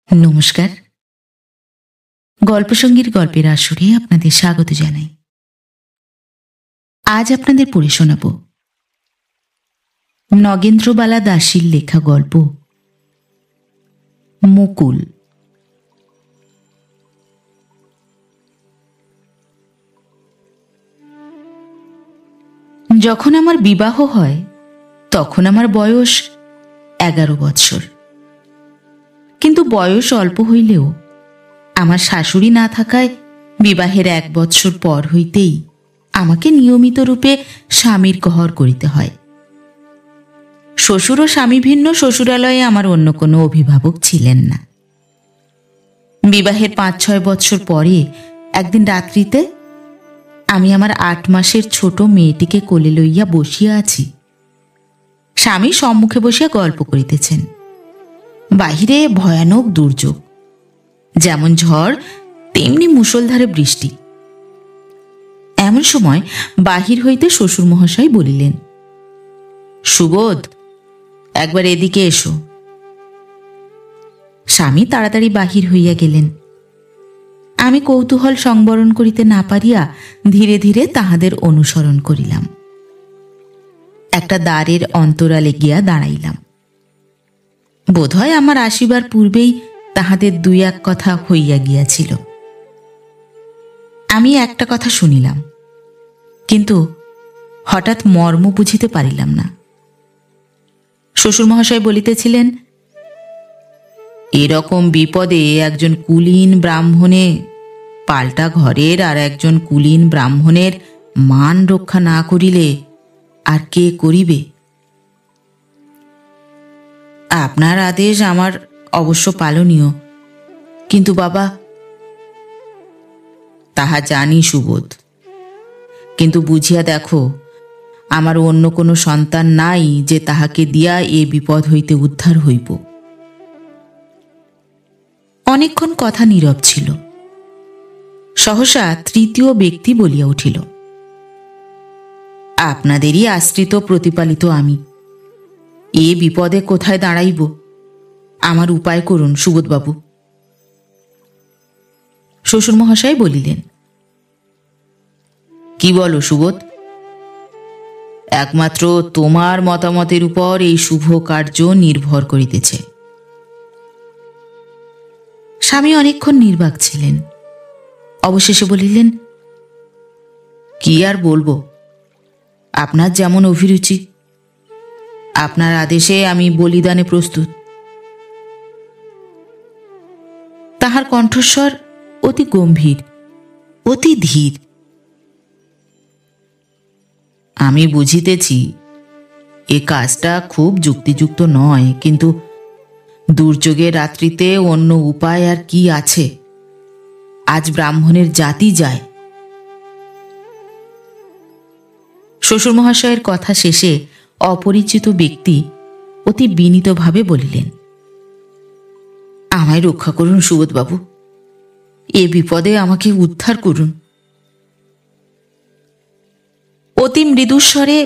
নমস্কার। গল্পসঙ্গীর গল্পের আসরে আপনাদের স্বাগত জানাই। আজ আপনাদের পড়ে শোনাব নগেন্দ্রবালা দাসীর লেখা গল্প মুকুল। যখন আমার বিবাহ হয় তখন আমার বয়স 11 বৎসর। কিন্তু বয়স অল্প হইলেও আমার শাশুড়ি না থাকায় বিবাহের 1 বৎসর পর হইতেই আমাকে নিয়মিত রূপে স্বামীর ঘর করিতে হয়। শ্বশুর ও স্বামী ভিন্ন শ্বশুরালয়ে আমার অন্য কোনো অভিভাবক ছিলেন না। বিবাহের 5-6 বৎসর পরে একদিন রাত্রিতে আমি আমার 8 মাসের ছোট মেয়েটিকে কোলে লইয়া বসিয়া আছি। স্বামী সম্মুখে বসিয়া গল্প করিতেছেন। বাহিরে ভয়ানক দুর্যোগ, যেমন ঝড় তেমনি মুষলধারে বৃষ্টি। এমন সময় বাহির হইতে শ্বশুর মহাশয় বলিলেন, সুবোধ, একবার এদিকে এসো। স্বামী তাড়াতাড়ি বাহির হইয়া গেলেন। আমি কৌতূহল সংবরণ করিতে না পারিয়া ধীরে ধীরে তাহাদের অনুসরণ করিলাম। একটা দ্বারের অন্তরালে গিয়া দাঁড়াইলাম। বোধহয় আমার আসিবার পূর্বেই তাহাদের 2-1 কথা হইয়া গিয়াছিল। আমি একটা কথা শুনিলাম, কিন্তু হঠাৎ মর্ম বুঝিতে পারিলাম না। শ্বশুর মহাশয় বলিতেছিলেন, এরকম বিপদে একজন কুলীন ব্রাহ্মণে পাল্টা ঘরের আর একজন কুলীন ব্রাহ্মণের মান রক্ষা না করিলে আর কে করিবে? আপনার আদেশ আমার অবশ্য পালনীয়, কিন্তু বাবা। তাহা জানি সুবোধ, কিন্তু বুঝিয়া দেখো, আমার অন্য কোনো সন্তান নাই যে তাহাকে দিয়া এ বিপদ হইতে উদ্ধার হইব। অনেকক্ষণ কথা নীরব ছিল। সহসা তৃতীয় ব্যক্তি বলিয়া উঠিল, আপনাদেরই আশ্রিত প্রতিপালিত আমি। এ বিপদে কোথায় দাঁড়াইব? আমার উপায় করুন সুবোধবাবু। শ্বশুর মহাশয় বলিলেন, কি বলো সুবোধ? একমাত্র তোমার মতামতের উপর এই শুভ কার্য নির্ভর করিতেছে। স্বামী অনেকক্ষণ নির্বাক ছিলেন। অবশেষে বলিলেন, কি আর বলবো, আপনার যেমন অভিরুচি। আপনার আদেশে আমি বলিদানে প্রস্তুত। তাহার কণ্ঠস্বর অতি গম্ভীর, অতি ধীর। আমি বুঝিতেছি এ কাজটা খুব যুক্তিযুক্ত নয়, কিন্তু দুর্যোগের রাত্রিতে অন্য উপায় আর কি আছে? আজ ব্রাহ্মণের জাতি যায়। শ্বশুর মহাশয়ের কথা শেষে অপরিচিত ব্যক্তি অতি বিনীতভাবে বলিলেন, আমায় রক্ষা করুন সুবোধবাবু, এ বিপদে আমাকে উদ্ধার করুন। অতি মৃদুস্বরে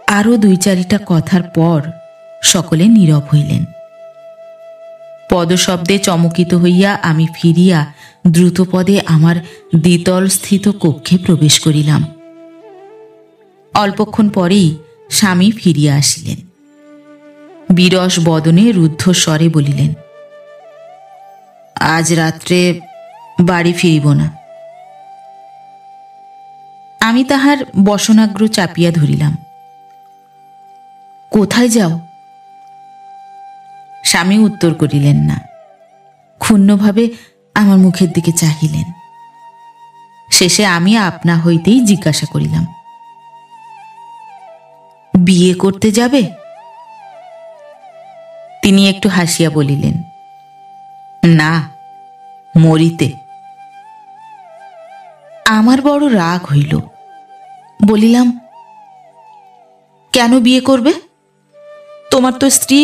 আরো 2-4টা কথার পর সকলে নীরব হইলেন। পদশব্দে চমকিত হইয়া আমি ফিরিয়া দ্রুতপদে আমার দ্বিতল স্থিত কক্ষে প্রবেশ করিলাম। অল্পক্ষণ পরেই স্বামী ফিরিয়া আসিলেন। বিরস বদনে রুদ্ধ স্বরে বলিলেন, আজ রাত্রে বাড়ি ফিরিব না। আমি তাহার বসনাগ্র চাপিয়া ধরিলাম। কোথায় যাও? স্বামী উত্তর করিলেন না। ক্ষুণ্ণভাবে আমার মুখের দিকে চাহিলেন। শেষে আমি আপনা হইতেই জিজ্ঞাসা করিলাম, বিয়ে করতে যাবে? তিনি একটু হাসিয়া বলিলেন, না, মরিতে। আমার বড় রাগ হইল। বলিলাম, কেন বিয়ে করবে? তোমার তো স্ত্রী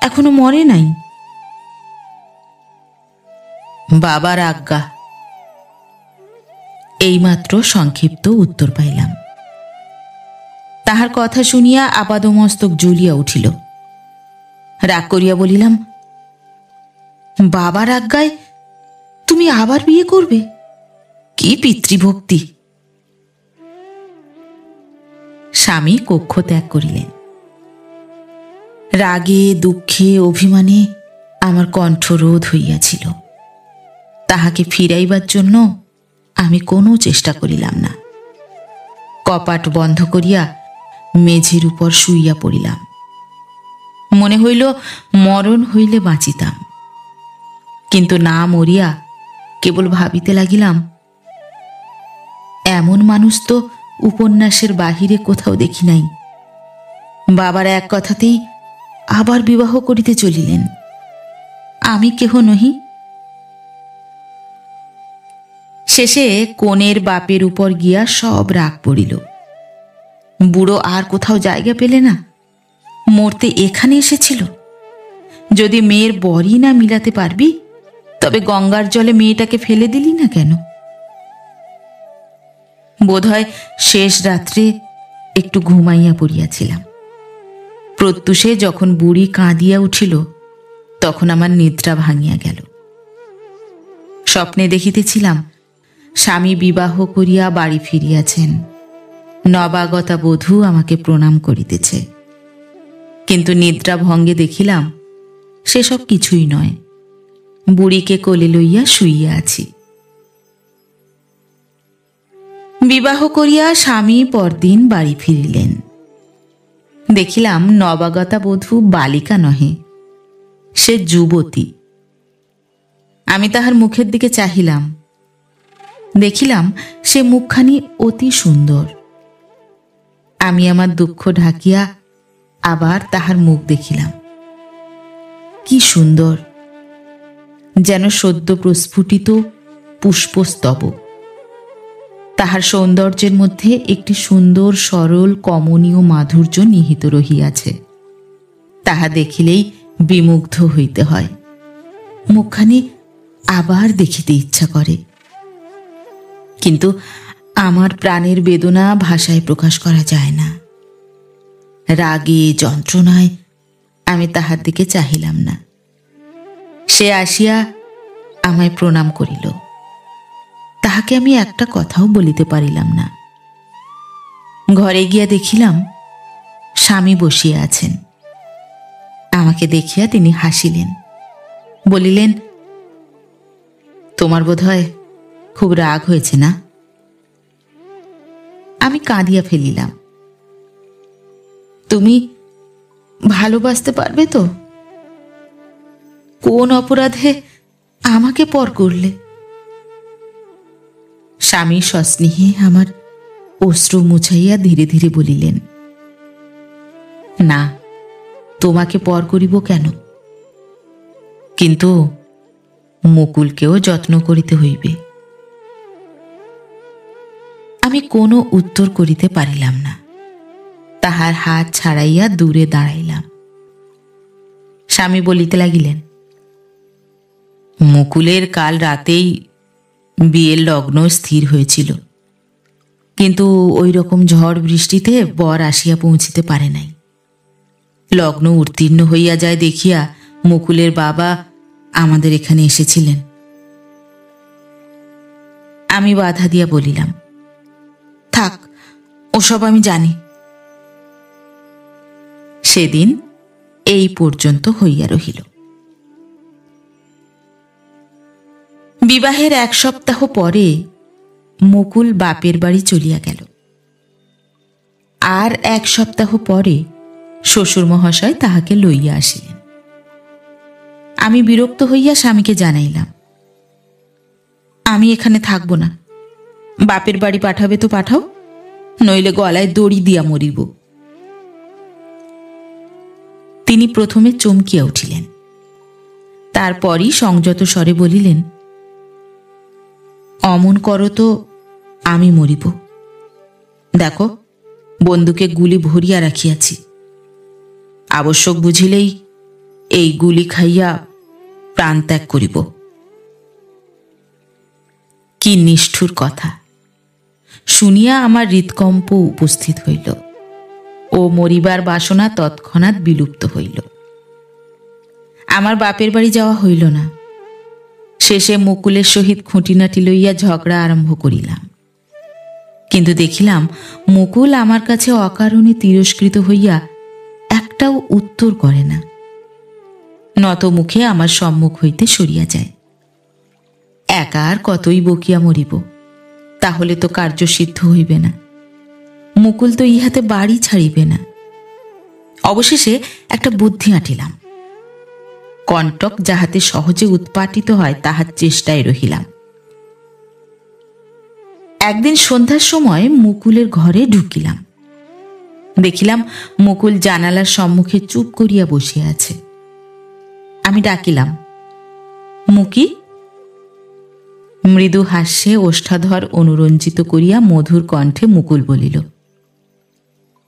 এখনো মরে নাই। বাবার আজ্ঞা। এইমাত্র সংক্ষিপ্ত উত্তর পাইলাম। তাহার কথা শুনিয়া আপাদমস্তক জ্বলিয়া উঠিল। রাগ করিয়া বলিলাম, বাবার আজ্ঞায় তুমি আবার বিয়ে করবে? কি পিতৃভক্তি! স্বামী কক্ষ ত্যাগ করিলেন। রাগে দুঃখে অভিমানে আমার কণ্ঠরোধ হইয়াছিল। তাহাকে ফিরাইবার জন্য আমি কোনো চেষ্টা করিলাম না। কপাট বন্ধ করিয়া মেঝের উপর শুইয়া পড়িলাম। মনে হইল মরণ হইলে বাঁচিতাম, কিন্তু না মরিয়া কেবল ভাবিতে লাগিলাম, এমন মানুষ তো উপন্যাসের বাহিরে কোথাও দেখি নাই। বাবার এক কথাতেই আবার বিবাহ করিতে চলিলেন। আমি কেহ নহি। শেষে কনের বাপের উপর গিয়া সব রাগ পড়িল। বুড়ো আর কোথাও জায়গা পেলে না, মরতে এখানে এসেছিল। যদি মেয়ের বরই না মিলাতে পারবি, তবে গঙ্গার জলে মেয়েটাকে ফেলে দিলি না কেন? বোধহয় শেষ রাত্রে একটু ঘুমাইয়া পড়িয়াছিলাম। প্রত্যুষে যখন বুড়ি কাঁদিয়া উঠিল, তখন আমার নিদ্রা ভাঙিয়া গেল। স্বপ্নে দেখিতেছিলাম স্বামী বিবাহ করিয়া বাড়ি ফিরিয়াছেন। নবাগতা বধূ আমাকে প্রণাম করিতেছে। কিন্তু নিদ্রা ভঙ্গে দেখিলাম সেসব কিছুই নয়, বুড়িকে কোলে লইয়া শুইয়া আছি। বিবাহ করিয়া স্বামী পরদিন বাড়ি ফিরিলেন। দেখিলাম নবাগতা বধূ বালিকা নহে, সে যুবতী। আমি তাহার মুখের দিকে চাহিলাম। দেখিলাম সে মুখখানি অতি সুন্দর। আমি আমার দুঃখ ঢাকিয়া আবার তাহার মুখ দেখিলাম। কি সুন্দর, যেন সদ্য প্রস্ফুটিত পুষ্পস্তবক। তাহার সৌন্দর্যের মধ্যে একটি সুন্দর সরল কমনীয় মাধুর্য নিহিত রহিয়াছে। তাহা দেখিলেই বিমুগ্ধ হইতে হয়। মুখখানি আবার দেখিতে ইচ্ছা করে, কিন্তু আমার প্রাণের বেদনা ভাষায় প্রকাশ করা যায় না। রাগে যন্ত্রণায় আমি তাহার দিকে চাহিলাম না। সে আসিয়া আমায় প্রণাম করিল। তাহাকে আমি একটা কথাও বলিতে পারিলাম না। ঘরে গিয়া দেখিলাম স্বামী বসিয়া আছেন। আমাকে দেখিয়া তিনি হাসিলেন, বলিলেন, তোমার বোধহয় খুব রাগ হয়েছে না? আমি কাঁদিয়া ফেলিলাম। তুমি ভালোবাসতে পারবে তো? কোন অপরাধে আমাকে পর করলে? স্বামী সস্নেহে আমার অশ্রু মুছাইয়া ধীরে ধীরে বলিলেন, না, তোমাকে পর করিব কেন? কিন্তু মুকুলকেও যত্ন করিতে হইবে। আমি কোনো উত্তর করিতে পারিলাম না। তাহার হাত ছাড়াইয়া দূরে দাঁড়াইলাম। স্বামী বলিতে লাগিলেন, মুকুলের কাল রাতেই বিয়ের লগ্ন স্থির হয়েছিল, কিন্তু ওই রকম ঝড় বৃষ্টিতে বর আসিয়া পৌঁছিতে পারে নাই। লগ্ন উত্তীর্ণ হইয়া যায় দেখিয়া মুকুলের বাবা আমাদের এখানে এসেছিলেন। আমি বাধা দিয়া বলিলাম, থাক, ওসব আমি জানি। সেদিন এই পর্যন্ত হইয়া রহিল। বিবাহের 1 সপ্তাহ পরে মুকুল বাপের বাড়ি চলিয়া গেল। আর 1 সপ্তাহ পরে শ্বশুর মহাশয় তাহাকে লইয়া আসিলেন। আমি বিরক্ত হইয়া স্বামীকে জানাইলাম, আমি এখানে থাকব না। বাপের বাড়ি পাঠাবে তো পাঠাও, নইলে গলায় দড়ি দিয়া মরিব। তিনি প্রথমে চমকিয়া উঠিলেন, তারপরই সংযত স্বরে বলিলেন, অমন করো তো আমি মরিব। দেখো, বন্দুকে গুলি ভরিয়া রাখিয়াছি। আবশ্যক বুঝিলেই এই গুলি খাইয়া প্রাণ ত্যাগ করিব। কি নিষ্ঠুর কথা! শুনিয়া আমার হৃৎকম্প উপস্থিত হইল ও মরিবার বাসনা তৎক্ষণাৎ বিলুপ্ত হইল। আমার বাপের বাড়ি যাওয়া হইল না। শেষে মুকুলের সহিত খুঁটিনাটি লইয়া ঝগড়া আরম্ভ করিলাম। কিন্তু দেখিলাম মুকুল আমার কাছে অকারণে তিরস্কৃত হইয়া একটাও উত্তর করে না, নত মুখে আমার সম্মুখ হইতে সরিয়া যায়। একা আর কতই বকিয়া মরিব, তাহলে তো কার্যসিদ্ধ হইবে না। মুকুল তো ইহাতে বাড়ি ছাড়িবে না। অবশেষে একটা বুদ্ধি আঁটিলাম। কণ্টক যাহাতে সহজে উৎপাটিত হয় তাহার চেষ্টায় রহিলাম। একদিন সন্ধ্যার সময় মুকুলের ঘরে ঢুকিলাম। দেখিলাম মুকুল জানালার সম্মুখে চুপ করিয়া বসিয়া আছে। আমি ডাকিলাম, মুকি। মৃদু হাস্যে ওষ্ঠাধর অনুরঞ্জিত করিয়া মধুর কণ্ঠে মুকুল বলিল,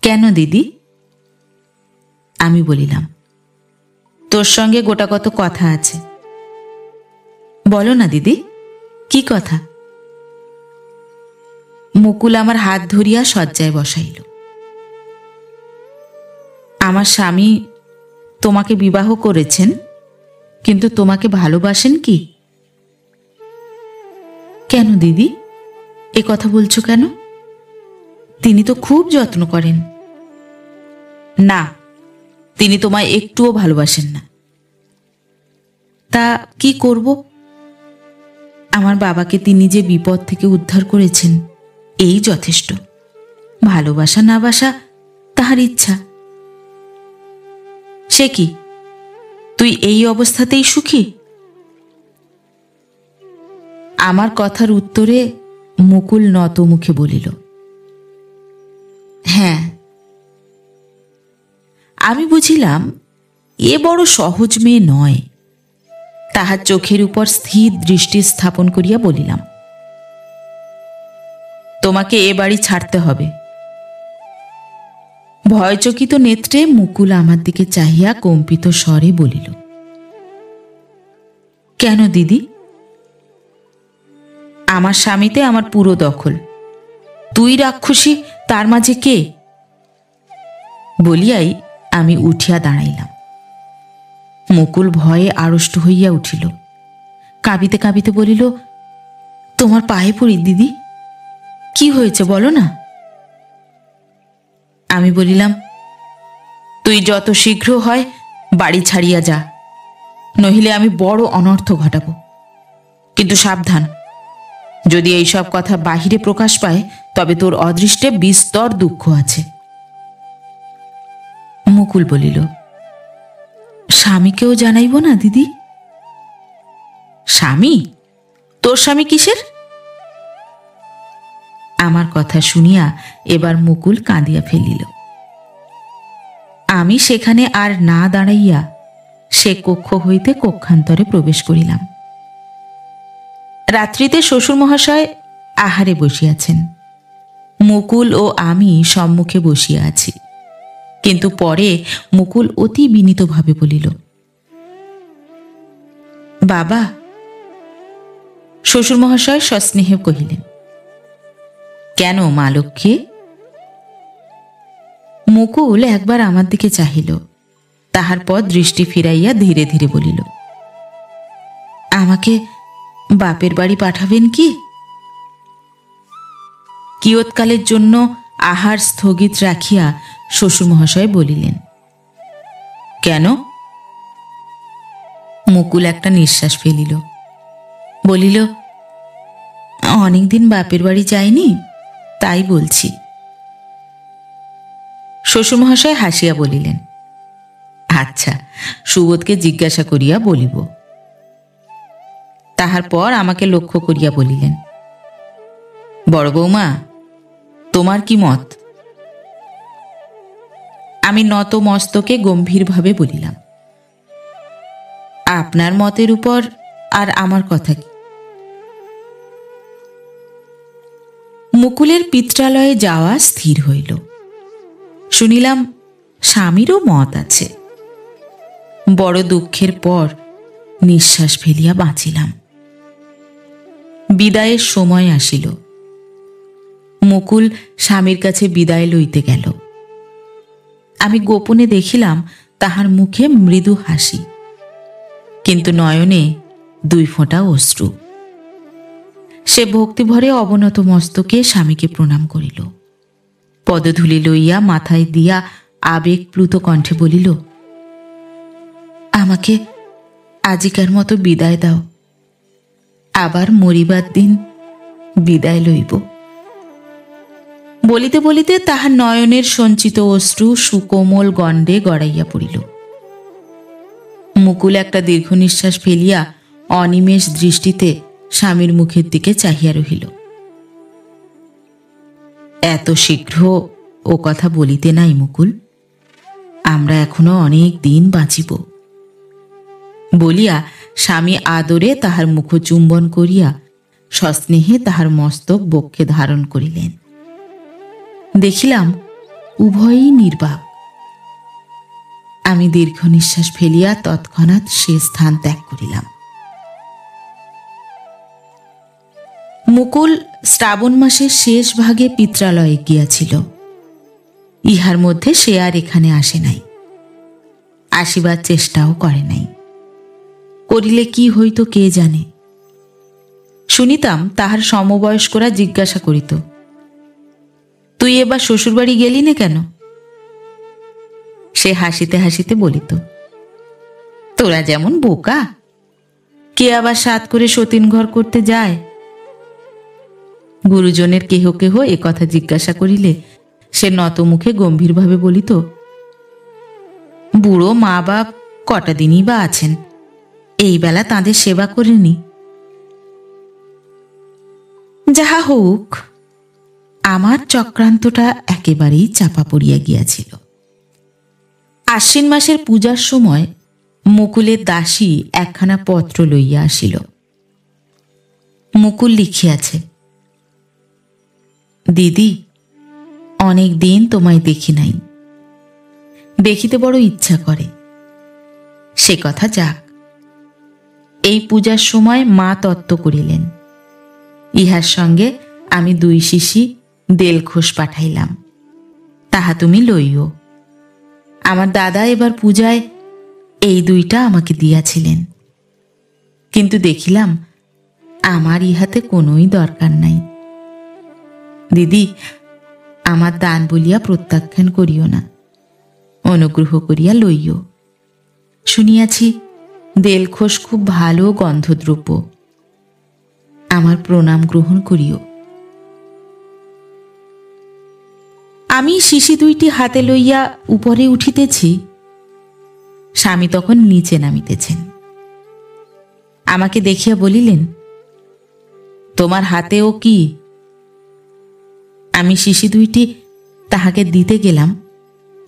কেন দিদি? আমি বলিলাম, তোর সঙ্গে গোটা কত কথা আছে। বলো না দিদি, কি কথা? মুকুল আমার হাত ধরিয়া শয্যায় বসাইল। আমার স্বামী তোমাকে বিবাহ করেছেন, কিন্তু তোমাকে ভালোবাসেন কি? কেন দিদি, এ কথা বলছো কেন? তিনি তো খুব যত্ন করেন। না, তিনি তোমায় একটুও ভালোবাসেন না। তা কি করব? আমার বাবাকে তিনি যে বিপদ থেকে উদ্ধার করেছেন, এই যথেষ্ট। ভালোবাসা না বাসা তাহার ইচ্ছা। সে কি, তুই এই অবস্থাতেই সুখী? আমার কথার উত্তরে মুকুল নত মুখে বলিল, হ্যাঁ। আমি বুঝিলাম এ বড় সহজ মেয়ে নয়। তাহার চোখের উপর স্থির দৃষ্টি স্থাপন করিয়া বলিলাম, তোমাকে এ বাড়ি ছাড়তে হবে। ভয়চকিত নেত্রে মুকুল আমার দিকে চাহিয়া কম্পিত স্বরে বলিল, কেন দিদি? আমার স্বামীতে আমার পুরো দখল। তুই রাক্ষসী, তার মাঝে কে? বলিয়াই আমি উঠিয়া দাঁড়াইলাম। মুকুল ভয়ে আড়ষ্ট হইয়া উঠিল। কাঁপিতে কাঁপিতে বলিল, তোমার পায়ে পড়ি দিদি, কি হয়েছে বলো না। আমি বলিলাম, তুই যত শীঘ্র হয় বাড়ি ছাড়িয়া যা, নহিলে আমি বড় অনর্থ ঘটাব। কিন্তু সাবধান, যদি এইসব কথা বাহিরে প্রকাশ পায় তবে তোর অদৃষ্টে বিস্তর দুঃখ আছে। মুকুল বলিল, স্বামীকেও জানাইব না দিদি? স্বামী? তোর স্বামী কিসের? আমার কথা শুনিয়া এবার মুকুল কাঁদিয়া ফেলিল। আমি সেখানে আর না দাঁড়াইয়া সে কক্ষ হইতে কক্ষান্তরে প্রবেশ করিলাম। রাত্রিতে শ্বশুর মহাশয় আহারে বসিয়াছেন। মুকুল ও আমি সম্মুখে বসিয়া আছি। কিন্তু পরে মুকুল অতি বিনীতভাবে বলিল, বাবা। শ্বশুর মহাশয় সস্নেহে কহিলেন, কেন মা লক্ষ্মী? মুকুল একবার আমার দিকে চাহিল, তাহার পর দৃষ্টি ফিরাইয়া ধীরে ধীরে বলিল, আমাকে বাপের বাড়ি পাঠাবেন কি? কিয়ৎকালের জন্য আহার স্থগিত রাখিয়া শ্বশুর মহাশয় বলিলেন, কেন? মুকুল একটা নিঃশ্বাস ফেলিল, বলিল, অনেকদিন বাপের বাড়ি যায়নি, তাই বলছি। শ্বশুর মহাশয় হাসিয়া বলিলেন, আচ্ছা, সুবোধকে জিজ্ঞাসা করিয়া বলিব। তাহার পর আমাকে লক্ষ্য করিয়া বলিলেন, বড় বৌমা, তোমার কি মত? আমি নত মস্তকে গম্ভীরভাবে বলিলাম, আপনার মতের উপর আর আমার কথা কি? মুকুলের পিত্রালয়ে যাওয়া স্থির হইল। শুনিলাম স্বামীরও মত আছে। বড় দুঃখের পর নিঃশ্বাস ফেলিয়া বাঁচিলাম। বিদায়ের সময় আসিল। মুকুল স্বামীর কাছে বিদায় লইতে গেল। আমি গোপনে দেখিলাম তাহার মুখে মৃদু হাসি, কিন্তু নয়নে 2 ফোঁটা অশ্রু। সে ভক্তিভরে অবনত মস্তকে স্বামীকে প্রণাম করিল। পদধূলি লইয়া মাথায় দিয়া আবেগপ্লুত কণ্ঠে বলিল, আমাকে আজিকার মতো বিদায় দাও, আবার মরিবার দিন বিদায় লইব। বলিতে বলিতে তাহার নয়নের সঞ্চিত অশ্রু সুকোমল গণ্ডে গড়াইয়া পড়িল। মুকুল একটা দীর্ঘ নিঃশ্বাস ফেলিয়া অনিমেষ দৃষ্টিতে স্বামীর মুখের দিকে চাহিয়া রহিল। এত শীঘ্র ও কথা বলিতে নাই মুকুল, আমরা এখনো অনেক দিন বাঁচিব বলিয়া স্বামী আদরে তাহার মুখ চুম্বন করিয়া সস্নেহে তাহার মস্তক বক্ষে ধারণ করিলেন। দেখিলাম উভয়ই নির্বাক। আমি দীর্ঘ নিঃশ্বাস ফেলিয়া তৎক্ষণাৎ সে স্থান ত্যাগ করিলাম। মুকুল শ্রাবণ মাসের শেষ ভাগে পিত্রালয়ে গিয়াছিল। ইহার মধ্যে সে আর এখানে আসে নাই, আসিবার চেষ্টাও করে নাই। করিলে কি হইত কে জানে। শুনিতাম তাহার সমবয়স্করা জিজ্ঞাসা করিত, তুই এবার শ্বশুরবাড়ি গেলি না কেন? সে হাসিতে হাসিতে বলিত, তোরা যেমন বোকা, কে আবার সাত করে সতীন ঘর করতে যায়? গুরুজনের কেহ কেহ এ কথা জিজ্ঞাসা করিলে সে নতমুখে গম্ভীরভাবে বলিত, বুড়ো মা বাপ কটা দিনই বা আছেন, এই বেলা তাঁদের সেবা করেনি। যাহা হোক, আমার চক্রান্তটা একেবারেই চাপা পড়িয়া গিয়াছিল। আশ্বিন মাসের পূজার সময় মুকুলের দাসী একখানা পত্র লইয়া আসিল। মুকুল লিখিয়াছে, দিদি, অনেক দিন তোমায় দেখি নাই, দেখিতে বড় ইচ্ছা করে। সে কথা যাক, এই পূজার সময় মা তত্ত্ব করিলেন, ইহার সঙ্গে আমি 2 শিশি দেলখোস পাঠাইলাম, তাহা তুমি লইও। আমার দাদা এবার পূজায় এই 2টা আমাকে দিয়াছিলেন, কিন্তু দেখিলাম আমার ইহাতে কোনোই দরকার নাই। দিদি, আমার দান বলিয়া প্রত্যাখ্যান করিও না, অনুগ্রহ করিয়া লইও। শুনিয়াছি দেলখোস খুব ভালো গন্ধদ্রব্য, আমার প্রণাম গ্রহণ করিও। আমি শিশি 2টি হাতে লইয়া উপরে উঠিতেছি, স্বামী তখন নিচে নামিতেছেন। আমাকে দেখিয়া বলিলেন, তোমার হাতেও কি? আমি শিশি 2টি তাহাকে দিতে গেলাম,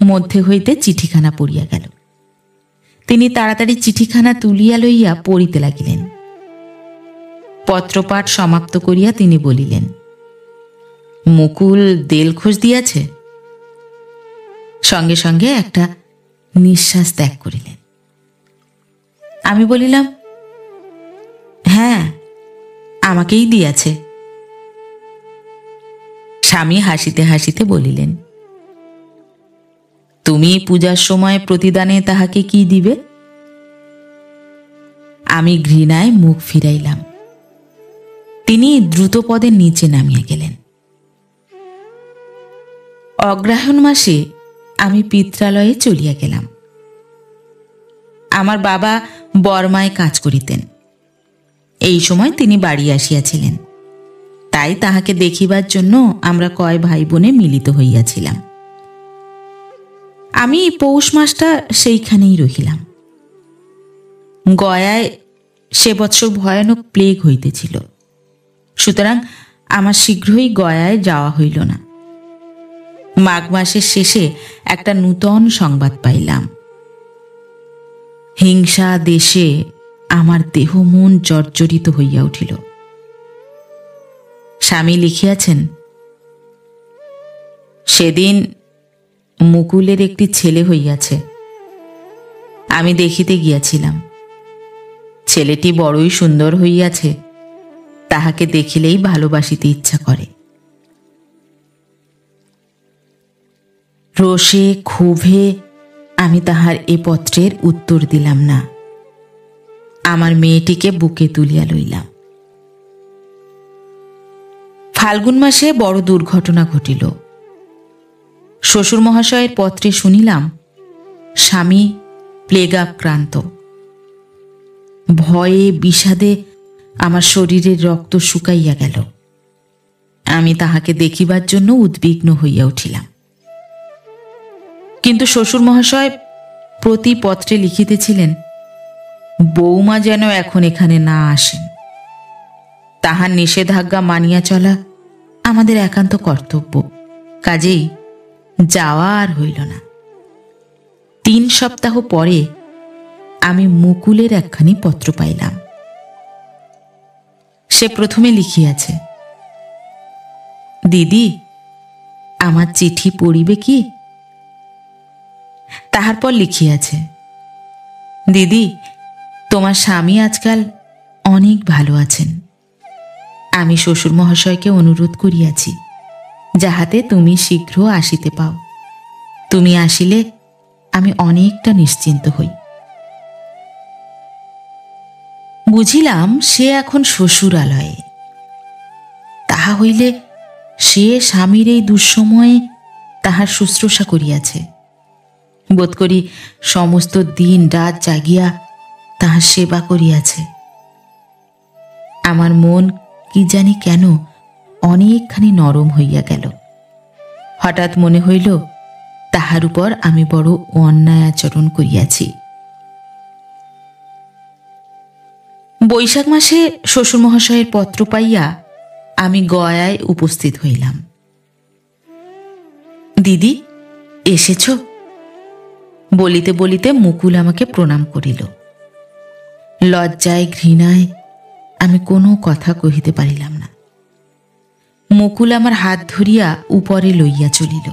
মধ্যে হইতে চিঠিখানা পড়িয়া গেল। তিনি তাড়াতাড়ি চিঠিখানা তুলিয়া লইয়া পড়িতে লাগিলেন। পত্রপাঠ সমাপ্ত করিয়া তিনি বলিলেন, মুকুল দেলখোস দিয়াছে? সঙ্গে সঙ্গে একটা নিঃশ্বাস ত্যাগ করিলেন। আমি বলিলাম, হ্যাঁ, আমাকেই দিয়াছে। স্বামী হাসিতে হাসিতে বলিলেন, তুমি পূজার সময় প্রতিদানে তাহাকে কি দিবে? আমি ঘৃণায় মুখ ফিরাইলাম। তিনি দ্রুতপদে নিচে নামিয়া গেলেন। অগ্রহায়ণ মাসে আমি পিত্রালয়ে চলিয়া গেলাম। আমার বাবা বর্মায় কাজ করিতেন। এই সময় তিনি বাড়ি আসিয়াছিলেন, তাই তাহাকে দেখিবার জন্য আমরা কয় ভাই বোনে মিলিত হইয়াছিলাম। আমি পৌষ মাসটা সেইখানেই রহিলাম। গয়ায় সে বৎসর ভয়ানক প্লেগ হইতেছিল, সুতরাং আমার শীঘ্রই গয়ায় যাওয়া হইল না। মাঘ মাসের শেষে একটা নূতন সংবাদ পাইলাম। হিংসা দেশে আমার দেহ মন জর্জরিত হইয়া উঠিল। স্বামী লিখিয়াছেন, সেদিন মুকুলের একটি ছেলে হইয়াছে, আমি দেখিতে গিয়াছিলাম। ছেলেটি বড়ই সুন্দর হইয়াছে, তাহাকে দেখিলেই ভালোবাসিতে ইচ্ছা করে। রোষে ক্ষোভে আমি তাহার এ পত্রের উত্তর দিলাম না। আমার মেয়েটিকে বুকে তুলিয়া লইলাম। ফাল্গুন মাসে বড় দুর্ঘটনা ঘটিল। শ্বশুর মহাশয়ের পত্রে শুনিলাম স্বামী প্লেগাক্রান্ত। ভয়ে বিষাদে আমার শরীরের রক্ত শুকাইয়া গেল। আমি তাহাকে দেখিবার জন্য উদ্বিগ্ন হইয়া উঠিলাম। কিন্তু শ্বশুর মহাশয় প্রতি পত্রে লিখিতেছিলেন, বৌমা যেন এখন এখানে না আসেন। তাহার নিষেধাজ্ঞা মানিয়া চলা আমাদের একান্ত কর্তব্য। কাজেই যাওয়া আর হইল না। 3 সপ্তাহ পরে আমি মুকুলের একখানি পত্র পাইলাম। সে প্রথমে লিখিয়াছে, দিদি, আমার চিঠি পড়িবে কি? তাহার পর লিখিয়াছে, দিদি, তোমার স্বামী আজকাল অনেক ভালো আছেন। আমি শ্বশুর মহাশয়কে অনুরোধ করিয়াছি যাহাতে তুমি শীঘ্র আসিতে পাও। তুমি আসিলে আমি অনেকটা নিশ্চিন্ত হই। বুঝিলাম সে এখন শ্বশুরালয়ে। তাহা হইলে সে স্বামীর এই দুঃসময়ে তাহার শুশ্রূষা করিয়াছে। বোধ করি সমস্ত দিন রাত জাগিয়া তাহার সেবা করিয়াছে। আমার মন কি জানি কেন অনেকখানি নরম হইয়া গেল। হঠাৎ মনে হইল তাহার উপর আমি বড় অন্যায় আচরণ করিয়াছি। বৈশাখ মাসে শ্বশুর মহাশয়ের পত্র পাইয়া আমি গয়ায় উপস্থিত হইলাম। দিদি, এসেছ? বলিতে বলিতে মুকুল আমাকে প্রণাম করিল। লজ্জায় ঘৃণায় আমি কোনো কথা কহিতে পারিলাম না। মুকুল আমার হাত ধরিয়া উপরে লইয়া চলিল।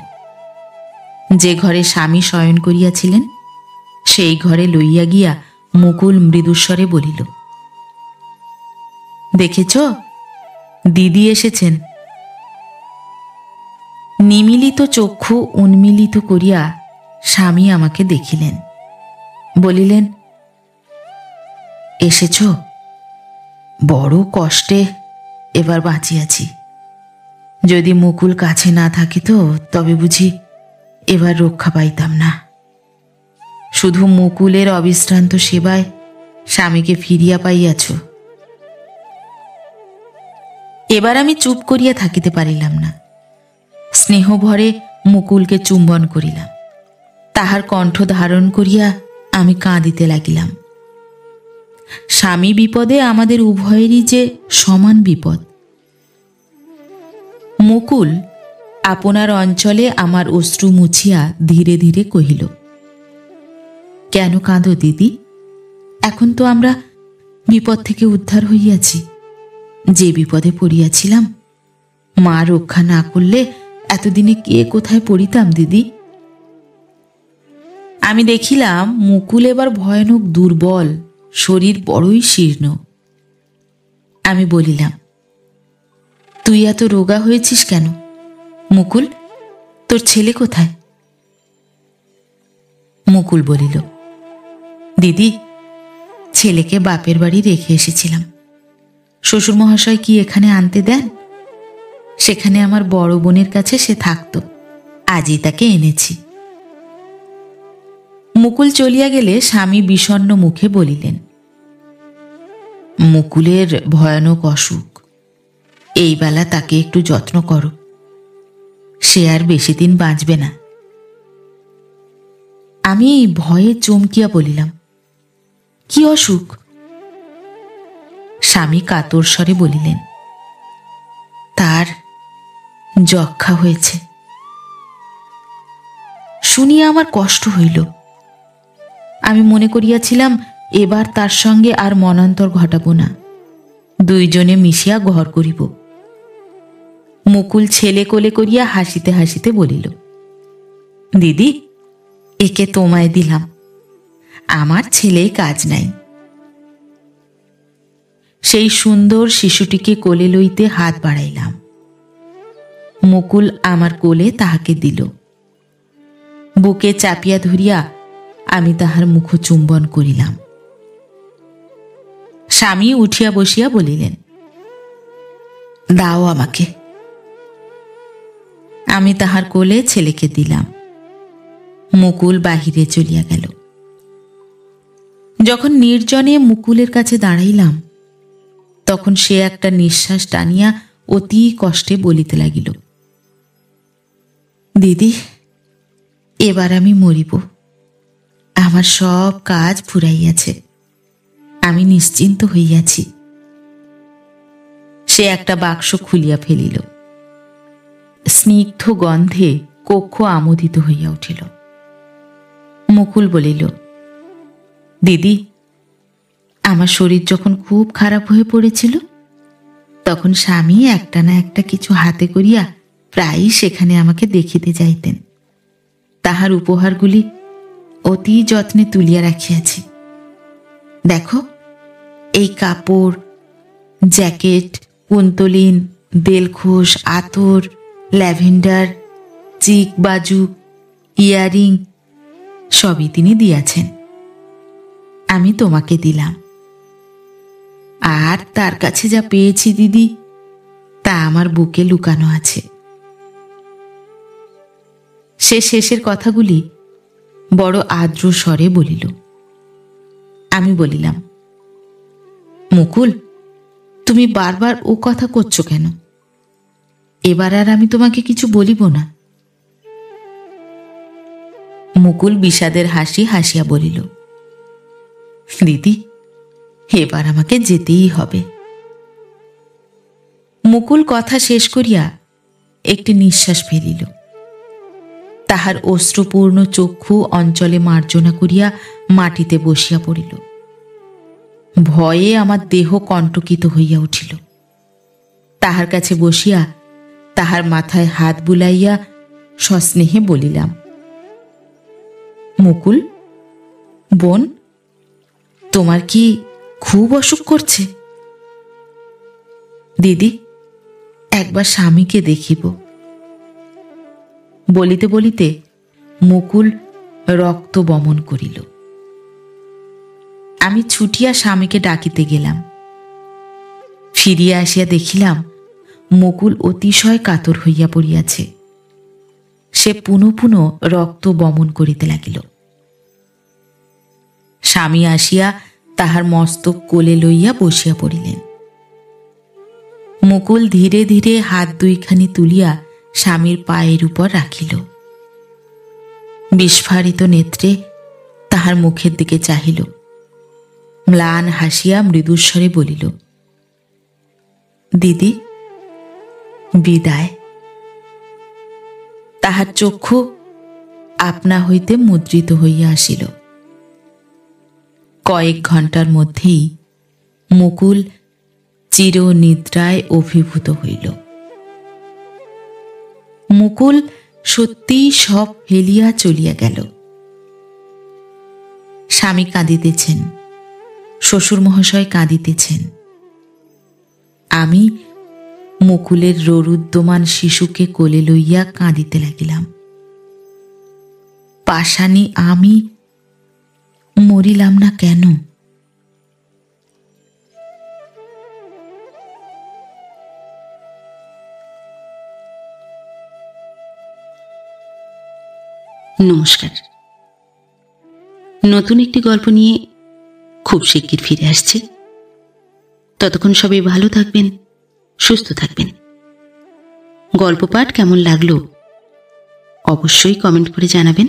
যে ঘরে স্বামী শয়ন করিয়াছিলেন সেই ঘরে লইয়া গিয়া মুকুল মৃদুস্বরে বলিল, দেখেছ, দিদি এসেছেন। নিমিলিত চক্ষু উন্মিলিত করিয়া স্বামী আমাকে দেখিলেন, বলিলেন, এসেছ? বড় কষ্টে এবার বাঁচিয়াছি। যদি মুকুল কাছে না থাকিত তবে বুঝি এবার রক্ষা পাইতাম না। শুধু মুকুলের অবিশ্রান্ত সেবায় স্বামীকে ফিরিয়া পাইয়াছ। এবার আমি চুপ করিয়া থাকিতে পারিলাম না। স্নেহভরে মুকুলকে চুম্বন করিলাম। তাহার কণ্ঠ ধারণ করিয়া আমি কাঁদিতে লাগিলাম। স্বামী বিপদে আমাদের উভয়েরই যে সমান বিপদ। মুকুল আপনার অঞ্চলে আমার অশ্রু মুছিয়া ধীরে ধীরে কহিল, কেন কাঁদো দিদি? এখন তো আমরা বিপদ থেকে উদ্ধার হইয়াছি। যে বিপদে পড়িয়াছিলাম, মা রক্ষা না করলে এতদিনে কে কোথায় পড়িতাম দিদি। আমি দেখিলাম মুকুল এবার ভয়ানক দুর্বল, শরীর বড়ই শীর্ণ। আমি বলিলাম, তুই এত রোগা হয়েছিস কেন? মুকুল, তোর ছেলে কোথায়? মুকুল বলিল, দিদি, ছেলেকে বাপের বাড়ি রেখে এসেছিলাম। শ্বশুর মহাশয় কি এখানে আনতে দেন? সেখানে আমার বড় বোনের কাছে সে থাকত। আজই তাকে এনেছি। মুকুল চলিয়া গেলে স্বামী বিষণ্ণ মুখে বলিলেন, মুকুলের ভয়ানক অসুখ, এই বেলা তাকে একটু যত্ন করো। সে আর বেশি দিন বাঁচবে না। আমি ভয়ে চমকিয়া বলিলাম, কি অসুখ? স্বামী কাতর স্বরে বলিলেন, তার যক্ষা হয়েছে। শুনিয়া আমার কষ্ট হইল। আমি মনে করিয়াছিলাম এবার তার সঙ্গে আর মনান্তর ঘটাব না, দুইজনে মিশিয়া ঘর করিব। মুকুল ছেলে কোলে করিয়া হাসিতে হাসিতে বলিল, দিদি, একে তোমায় দিলাম, আমার ছেলেই কাজ নাই। সেই সুন্দর শিশুটিকে কোলে লইতে হাত বাড়াইলাম। মুকুল আমার কোলে তাহাকে দিল। বুকে চাপিয়া ধরিয়া আমি তাহার মুখ চুম্বন করিলাম। স্বামী উঠিয়া বসিয়া বলিলেন, দাও আমাকে। আমি তাহার কোলে ছেলেকে দিলাম। মুকুল বাহিরে চলিয়া গেল। যখন নির্জনে মুকুলের কাছে দাঁড়াইলাম, তখন সে একটা নিঃশ্বাস টানিয়া অতি কষ্টে বলিতে লাগিল, দিদি, এবার আমি মরিব। আমার সব কাজ ফুরাইয়াছে, আমি নিশ্চিন্ত হইয়াছি। সে একটা বাক্স খুলিয়া ফেলিল। স্নিগ্ধ গন্ধে কক্ষ আমোদিত হইয়া উঠিল। মুকুল বলিল, দিদি, আমার শরীর যখন খুব খারাপ হয়ে পড়েছিল, তখন স্বামী একটা না একটা কিছু হাতে করিয়া প্রায়ই সেখানে আমাকে দেখিতে যাইতেন। তাহার উপহারগুলি অতি যত্নে তুলিয়া রাখিয়াছি। দেখো, এই কাপড়, জ্যাকেট, কুন্তলিন, দেলখোস, আতর, ল্যাভেন্ডার, চিক বাজু, ইয়ারিং সবই তিনি দিয়াছেন। আমি তোমাকে দিলাম। আর তার কাছে যা পেয়েছি দিদি, তা আমার বুকে লুকানো আছে। সে শেষের কথাগুলি বড় আর্দ্র স্বরে বলিল। আমি বলিলাম, মুকুল, তুমি বারবার ও কথা করছো কেন? এবার আর আমি তোমাকে কিছু বলিব না। মুকুল বিষাদের হাসি হাসিয়া বলিল, দিদি, এবার আমাকে যেতেই হবে। মুকুল কথা শেষ করিয়া একটি নিঃশ্বাস ফেলিল। তাহার অশ্রুপূর্ণ চক্ষু অঞ্চলে মার্জনা করিয়া মাটিতে বসিয়া পড়িল। ভয়ে আমার দেহ কণ্টকিত হইয়া উঠিল। তাহার কাছে বসিয়া তাহার মাথায় হাত বুলাইয়া সস্নেহে বলিলাম, মুকুল বোন, তোমার কি খুব অসুখ করছে? দিদি, একবার স্বামীকে দেখিব। বলিতে বলিতে মুকুল রক্ত বমন করিল। আমি ছুটিয়া স্বামীকে ডাকিতে গেলাম। ফিরিয়া আসিয়া দেখিলাম মুকুল অতিশয় কাতর হইয়া পড়িয়াছে। সে পুনঃ পুনঃ রক্ত বমন করিতে লাগিল। স্বামী আসিয়া তাহার মস্তক কোলে লইয়া বসিয়া পড়িলেন। মুকুল ধীরে ধীরে হাত দুইখানি তুলিয়া স্বামীর পায়ের উপর রাখিল। বিস্ফারিত নেত্রে তাহার মুখের দিকে চাহিল। ম্লান হাসিয়া মৃদুস্বরে বলিল, দিদি, বিদায়। তাহার চক্ষু আপনা হইতে মুদ্রিত হইয়া আসিল। কয়েক ঘণ্টার মধ্যেই মুকুল চিরনিদ্রায় অভিভূত হইল। মুকুল সত্যিই সব ফেলিয়া চলিয়া গেল। স্বামী কাঁদিতেছেন, শ্বশুর মহাশয় কাঁদিতেছেন। আমি মুকুলের রোরুদ্যমান শিশুকে কোলে লইয়া কাঁদিতে লাগিলাম। পাষাণী আমি মরিলাম না কেন? নমস্কার। নতুন একটি গল্প নিয়ে খুব শিগগির ফিরে আসছি। ততক্ষণ সবাই ভালো থাকবেন, সুস্থ থাকবেন। গল্প পাঠ কেমন লাগলো অবশ্যই কমেন্ট করে জানাবেন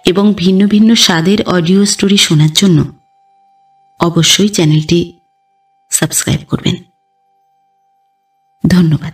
এবং ভিন্ন ভিন্ন স্বাদের অডিও স্টোরি শোনার জন্য অবশ্যই চ্যানেলটি সাবস্ক্রাইব করবেন। ধন্যবাদ।